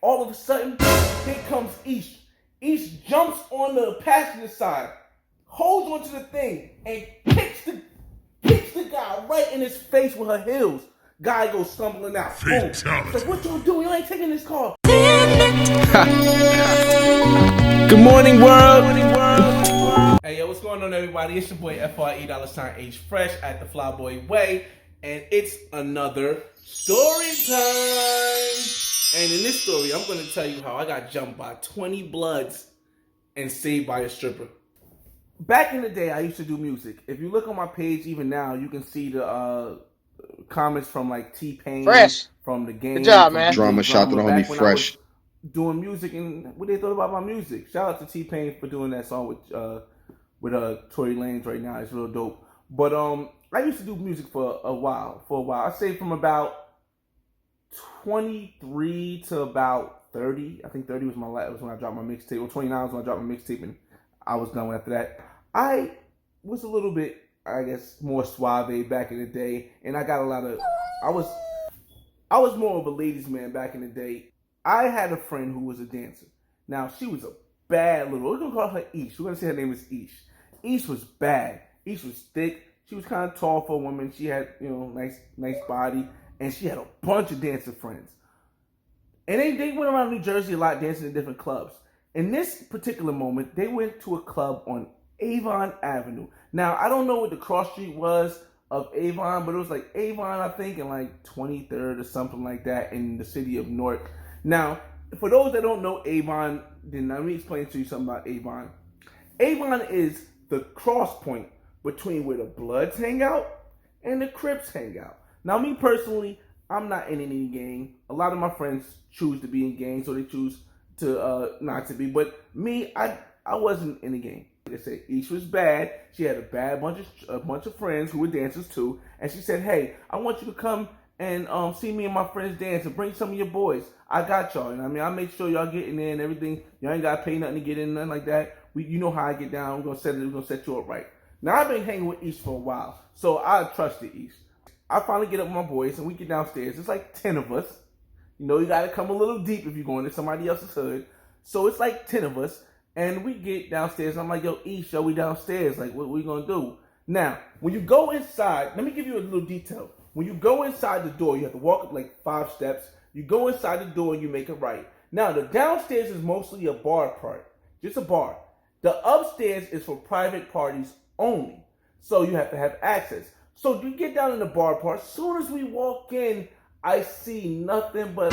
all of a sudden, here comes Ish. Ish jumps on the passenger side, holds onto the thing, and kicks the guy right in his face with her heels. Guy goes stumbling out. Boom. It's like, what y'all doing? You ain't taking this car. Good morning, world. Hey, yo, what's going on, everybody? It's your boy FRE$H Fresh at the Flyboy Way, and it's another story time. And in this story, I'm going to tell you how I got jumped by 20 bloods and saved by a stripper. Back in the day, I used to do music. If you look on my page, even now, you can see the comments from like T-Pain, Fresh. from the game. Good job, man. Drama, shout to the homie Fresh. Doing music and what they thought about my music. Shout out to T-Pain for doing that song with Tory Lanez right now. It's real dope. But I used to do music for a while. I say from about 23 to about 30. I think 30 was my last, was when I dropped my mixtape. Or 29 was when I dropped my mixtape, and I was done after that. I was a little bit, I guess, more suave back in the day, and I got a lot of. I was more of a ladies' man back in the day. I had a friend who was a dancer. Now, she was a bad little, we're going to call her Ish. We're going to say her name is Ish. Ish was bad. Ish was thick. She was kind of tall for a woman. She had, nice body. And she had a bunch of dancing friends. And they went around New Jersey a lot, dancing in different clubs. In this particular moment, they went to a club on Avon Avenue. Now, I don't know what the cross street was of Avon, but it was like Avon, I think, and like 23rd or something like that in the city of Newark. Now, for those that don't know Avon, then let me explain to you something about Avon. Avon is the cross point between where the Bloods hang out and the Crips hang out. Now, me personally, I'm not in any gang. A lot of my friends choose to be in gangs, or they choose to not to be. But me, I wasn't in a gang. Like I said, Ish was bad. She had a bunch of friends who were dancers too, and she said, "Hey, I want you to come and see me and my friends dance, and bring some of your boys. I got y'all, and I mean, I'll make sure y'all get in there and everything. Y'all ain't gotta pay nothing to get in, nothing like that. You know how I get down. We're gonna set you up right." Now, I've been hanging with Ish for a while, so I trusted Ish. I finally get up with my boys, and we get downstairs. It's like 10 of us. You gotta come a little deep if you're going to somebody else's hood. So it's like 10 of us, and we get downstairs. And I'm like, "Yo, Ish, we downstairs. Like, what we gonna do?" Now, when you go inside, let me give you a little detail. When you go inside the door, you have to walk up like 5 steps. You go inside the door and you make a right. Now, the downstairs is mostly a bar part, just a bar. The upstairs is for private parties only, so you have to have access. So you get down in the bar part. As soon as we walk in, I see nothing but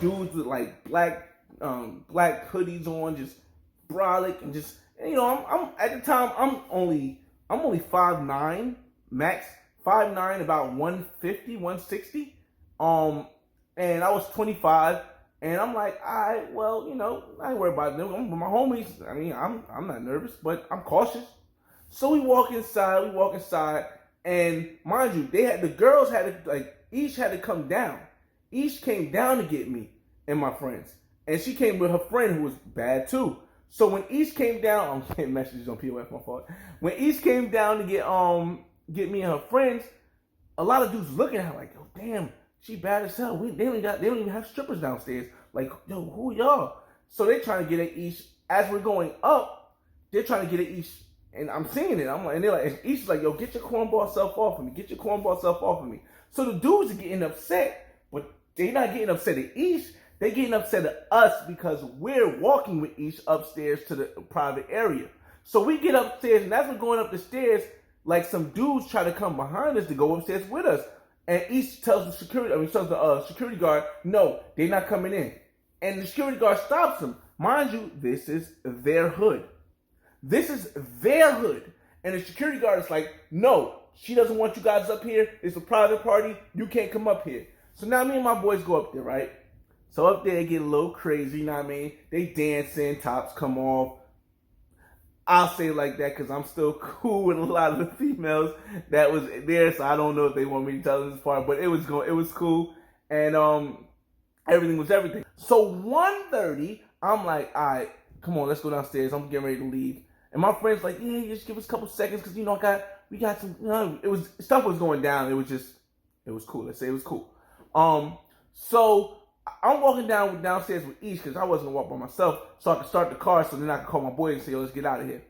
dudes with like black hoodies on, just brolic, and just, I'm at the time I'm only 5'9" max. 5'9", about 150, 160. And I was 25, and I'm like, all right, well, I ain't worried about them. I'm with my homies. I mean, I'm not nervous, but I'm cautious. So we walk inside, and mind you, the girls had to, like, Ish had to come down. Ish came down to get me and my friends, and she came with her friend who was bad too. So when Ish came down, I'm getting messages on POF, my fault. When Ish came down to get me and her friends, a lot of dudes looking at her like, "Yo, damn, she bad as hell. They don't even have strippers downstairs. Like, yo, who y'all?" So they trying to get at Ish. As we're going up, they're trying to get at Ish, and I'm seeing it. I'm like, and they're like, and Ish is like, "Yo, get your cornball self off of me. Get your cornball self off of me." So the dudes are getting upset, but they're not getting upset at Ish. They're getting upset at us because we're walking with Ish upstairs to the private area. So we get upstairs, and as we're going up the stairs, like, some dudes try to come behind us to go upstairs with us. And Ish tells the security guard, "No, they're not coming in." And the security guard stops them. Mind you, this is their hood. This is their hood. And the security guard is like, "No, she doesn't want you guys up here. It's a private party. You can't come up here." So now me and my boys go up there, right? So up there, they get a little crazy, you know what I mean? They dancing, tops come off. I'll say it like that because I'm still cool with a lot of the females that was there, so I don't know if they want me to tell them this part, but it was cool, and everything was everything. So 1:30, I'm like, "All right, come on, let's go downstairs. I'm getting ready to leave." And my friend's like, "Yeah, just give us a couple seconds because we got some." Stuff was going down. It was cool. Let's say it was cool. So I'm walking downstairs with Ish because I wasn't gonna walk by myself, so I could start the car, so then I could call my boy and say, "Yo, let's get out of here."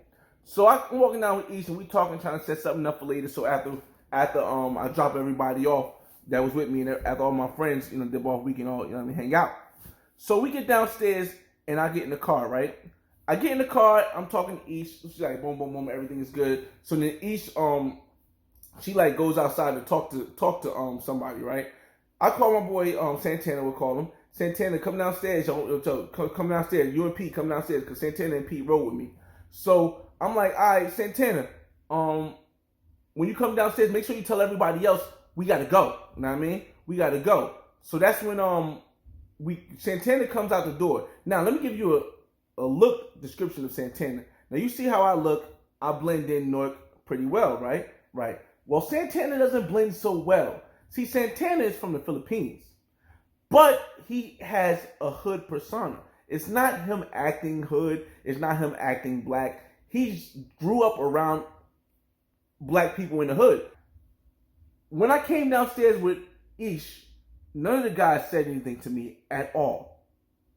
So I'm walking down with Ish and we talking, trying to set something up for later. So after I drop everybody off that was with me, and after all my friends, dip off, we can all hang out. So we get downstairs and I get in the car, right? I get in the car, I'm talking to Ish. She's like, boom, boom, boom, everything is good. So then Ish, she like goes outside to talk to somebody, right? I call my boy Santana, we'll call him. Santana, come downstairs. Come downstairs. You and Pete come downstairs because Santana and Pete rode with me. So I'm like, all right, Santana, when you come downstairs, make sure you tell everybody else we gotta go. You know what I mean? We gotta go. So that's when Santana comes out the door. Now let me give you a look description of Santana. Now you see how I look. I blend in Newark pretty well, right? Right. Well, Santana doesn't blend so well. See, Santana is from the Philippines, but he has a hood persona. It's not him acting hood. It's not him acting black. He grew up around black people in the hood. When I came downstairs with Ish, none of the guys said anything to me at all.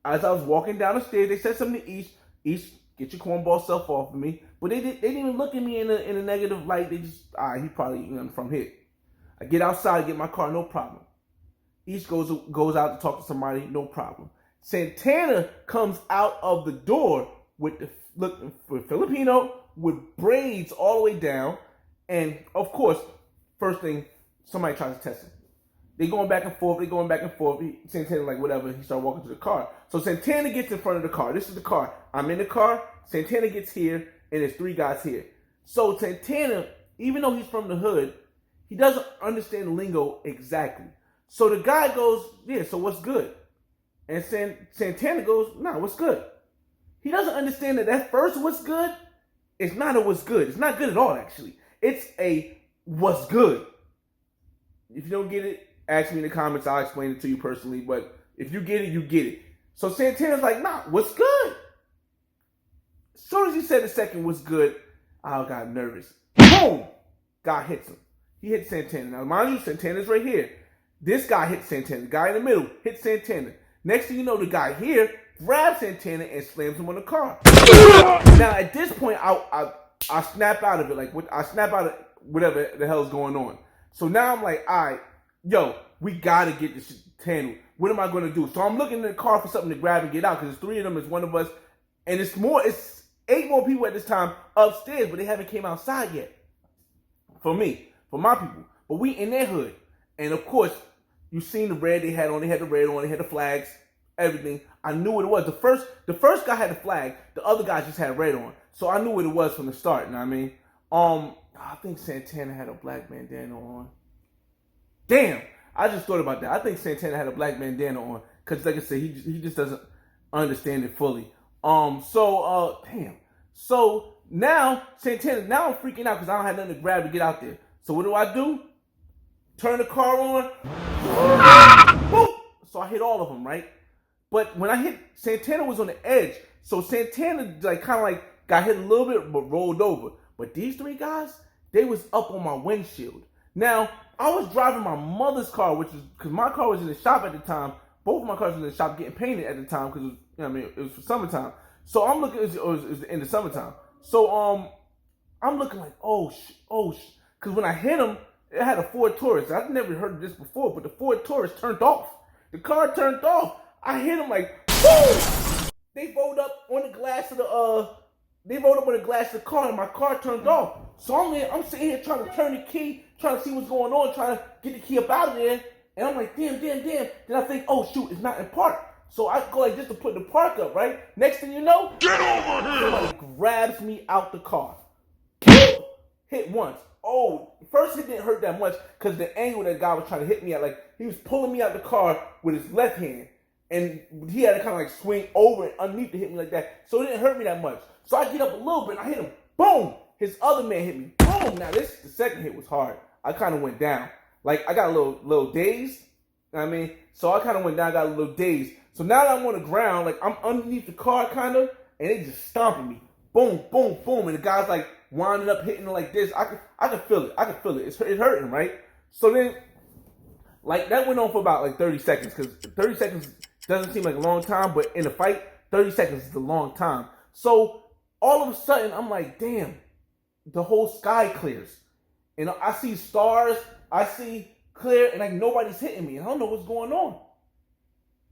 As I was walking down the stairs, they said something to Ish. Ish, get your cornball self off of me. But they didn't even look at me in a negative light. They just, he probably from here. I get outside, get my car, no problem. Ish goes out to talk to somebody, no problem. Santana comes out of the door with Filipino with braids all the way down, and of course, first thing, somebody tries to test him. They going back and forth. Santana like whatever. He started walking to the car. So Santana gets in front of the car. This is the car. I'm in the car. Santana gets here, and there's 3 guys here. So Santana, even though he's from the hood, he doesn't understand the lingo exactly. So the guy goes, yeah, so what's good? And Santana goes, nah, what's good? He doesn't understand that first what's good is not a what's good. It's not good at all, actually. It's a what's good. If you don't get it, ask me in the comments. I'll explain it to you personally. But if you get it, you get it. So Santana's like, nah, what's good? As soon as he said the second what's good, I got nervous. Boom! Guy hits him. He hit Santana. Now, mind you, Santana's right here. This guy hit Santana. The guy in the middle hit Santana. Next thing you know, the guy here grabs Santana and slams him on the car. Now, at this point, I snap out of it. I snap out of whatever the hell's going on. So now I'm like, all right, yo, we got to get this shit handled. What am I going to do? So I'm looking in the car for something to grab and get out because there's 3 of them. It's one of us. And it's 8 more people at this time upstairs, but they haven't came outside yet. For my people. But we in their hood. And of course, you seen the red they had on. They had the red on. They had the flags, everything. I knew what it was. The first guy had the flag. The other guy just had red on. So I knew what it was from the start. You know what I mean? I think Santana had a black bandana on. Damn. I just thought about that. I think Santana had a black bandana on. Because like I said, he just doesn't understand it fully. Damn. So now, Santana, I'm freaking out because I don't have nothing to grab to get out there. So what do? Turn the car on. Boom! So I hit all of them, right? But when I hit, Santana was on the edge. So Santana got hit a little bit but rolled over. But these 3 guys, they was up on my windshield. Now, I was driving my mother's car, because my car was in the shop at the time. Both of my cars were in the shop getting painted at the time because it was for summertime. So I'm looking, it was in the summertime. So I'm looking like, because when I hit him, it had a Ford Taurus. I've never heard of this before, but the Ford Taurus turned off. The car turned off. I hit him like, boom! They rolled up on the glass of the car, and my car turned off. So I'm sitting here trying to turn the key, trying to see what's going on, trying to get the key up out of there. And I'm like, damn. Then I think, oh shoot, it's not in park. So I go like this to put the park up, right? Next thing you know, get over here! Somebody grabs me out the car. Hit once. Oh, first hit didn't hurt that much because the angle that guy was trying to hit me at, he was pulling me out the car with his left hand. And he had to kind of swing over and underneath to hit me like that. So it didn't hurt me that much. So I get up a little bit and I hit him. Boom! His other man hit me. Boom! Now the second hit was hard. I kind of went down. I got a little dazed. You know what I mean? So I kind of went down, got a little dazed. So now that I'm on the ground, I'm underneath the car kind of, and they just stomping me. Boom, boom, boom. And the guy's winding up, hitting like this. I can feel it. It's hurting, right? So then, that went on for about 30 seconds. Because 30 seconds, doesn't seem like a long time, but in a fight, 30 seconds is a long time. So all of a sudden, I'm like, damn, the whole sky clears. And I see stars, I see clear, and like nobody's hitting me. I don't know what's going on.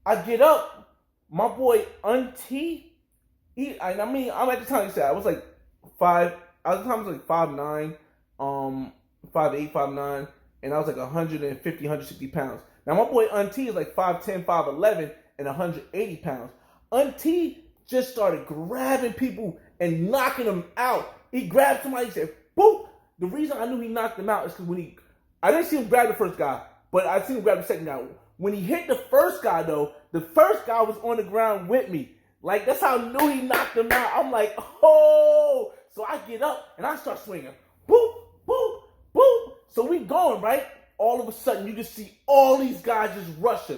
I get up, my boy Auntie, I'm at the time, he said I was like 5'9", 5'8", 5'9", and I was like 150, 160 pounds. Now my boy Auntie is like 5'10", 5'11", and 180 pounds. Auntie just started grabbing people and knocking them out. He grabbed somebody, he said, boop. The reason I knew he knocked them out is because I didn't see him grab the first guy, but I seen him grab the second guy. When he hit the first guy though, the first guy was on the ground with me. Like, that's how I knew he knocked him out. I'm like, oh. So I get up and I start swinging. Boop, boop, boop. So we going, right? All of a sudden, you just see all these guys just rush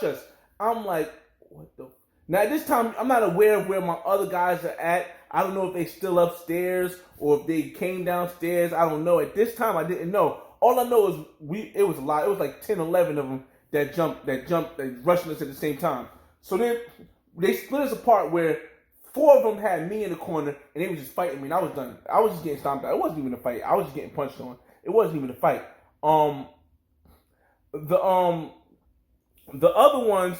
us. I'm like, what the? Now, this time, I'm not aware of where my other guys are at. I don't know if they still upstairs or if they came downstairs. I don't know. At this time, I didn't know. All I know is it was a lot. It was like 10, 11 of them that rushing us at the same time. So then they split us apart where 4 of them had me in the corner and they were just fighting me, and I was done. I was just getting stomped out. It wasn't even a fight. I was just getting punched on. It wasn't even a fight. The other ones.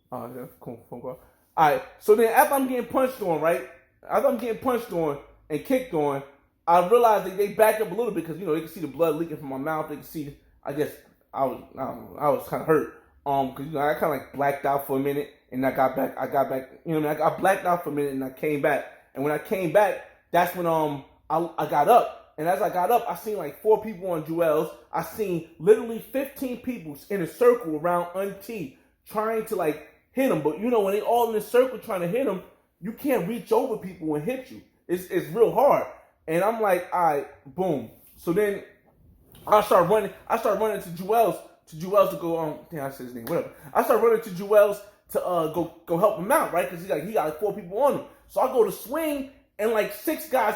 Oh, that's a cool phone call. All right. So then after I'm getting punched on, right? After I'm getting punched on and kicked on, I realized that they backed up a little bit because, they could see the blood leaking from my mouth. They could see, I guess, I was kind of hurt. Because, I kind of like blacked out for a minute and I got back, I got blacked out for a minute and I came back. And when I came back, that's when, I got up. And as I got up, I seen like 4 people on Joel's. I seen literally 15 people in a circle around Auntie trying to like hit him. But, when they all in a circle trying to hit him, you can't reach over people and hit you. It's real hard. And I'm like, all right, boom. So then I start running to Joel's to go damn, I said his name, whatever. I start running to Joel's to go help him out, right? Because he got like 4 people on him. So I go to swing and like 6 guys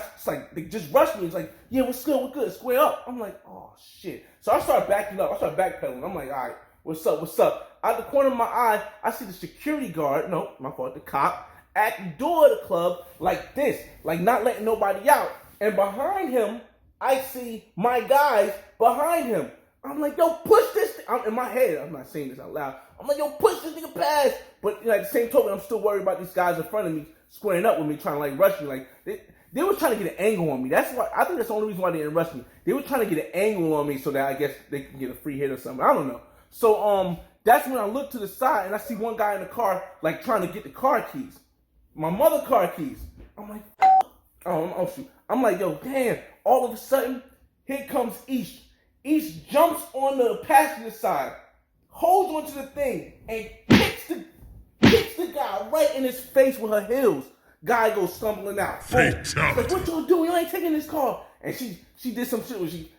they just rushed me. It's like, yeah, we're good, square up. I'm like, oh shit. So I start backing up, I start backpedaling. I'm like, all right, what's up? Out the corner of my eye, I see the security guard, no, my fault, the cop, at the door of the club like this, like not letting nobody out. And behind him, I see my guys behind him. I'm like, yo, push this. In my head, I'm not saying this out loud. I'm like, yo, push this nigga past. But the same token, I'm still worried about these guys in front of me squaring up with me, trying to like rush me. Like they were trying to get an angle on me. That's why I think that's the only reason why they didn't rush me. They were trying to get an angle on me so that I guess they can get a free hit or something. I don't know. So that's when I look to the side and I see one guy in the car like trying to get the car keys, my mother car keys. I'm like, oh shoot. I'm like, yo, damn. All of a sudden, here comes Ish. Ish jumps on the passenger side, holds onto the thing, and kicks the guy right in his face with her heels. Guy goes stumbling out. Like, what y'all doing? You ain't taking this car. And she did some shit where she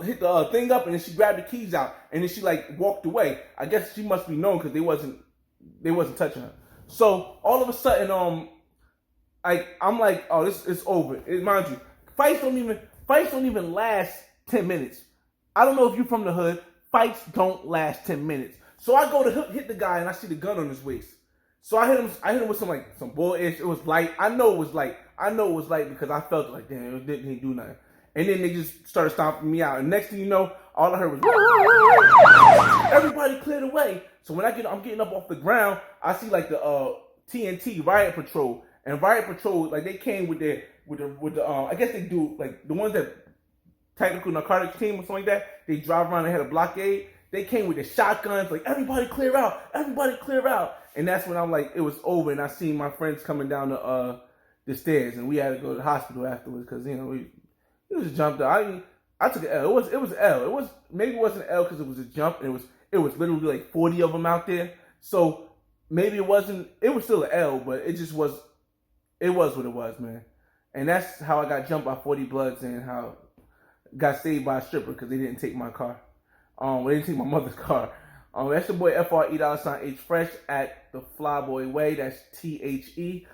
hit the thing up and then she grabbed the keys out and then she like walked away. I guess she must be known because they wasn't touching her. So all of a sudden, I'm like, oh, it's over. Mind you, fights don't even last 10 minutes. I don't know if you're from the hood. Fights don't last 10 minutes. So I go to hit the guy and I see the gun on his waist. So I hit him with some bull-ish. It was light. I know it was light because I felt like, damn, it didn't do nothing. And then they just started stomping me out. And next thing you know, all I heard was, everybody cleared away. So when I'm getting up off the ground, I see like the TNT Riot Patrol. And Riot Patrol, like they came with the I guess they do like the ones that technical narcotics team or something like that. They drive around and had a blockade. They came with the shotguns, like everybody clear out. And that's when I'm like, it was over. And I seen my friends coming down the stairs, and we had to go to the hospital afterwards because it was jumped out. I took an L. It was an L. Maybe it wasn't an L because it was a jump, and it was literally like 40 of them out there. So maybe it wasn't. It was still an L, but it just was. It was what it was, man. And that's how I got jumped by 40 Bloods and how I got saved by a stripper because they didn't take my car. They didn't take my mother's car. That's your boy FRE$H Fresh at the Flyboy Way. That's THEFLYBOYWAY.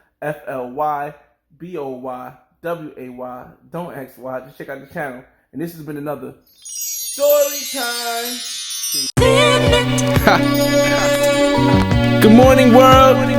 Don't XY. Just check out the channel. And this has been another Story Time. Good morning, world.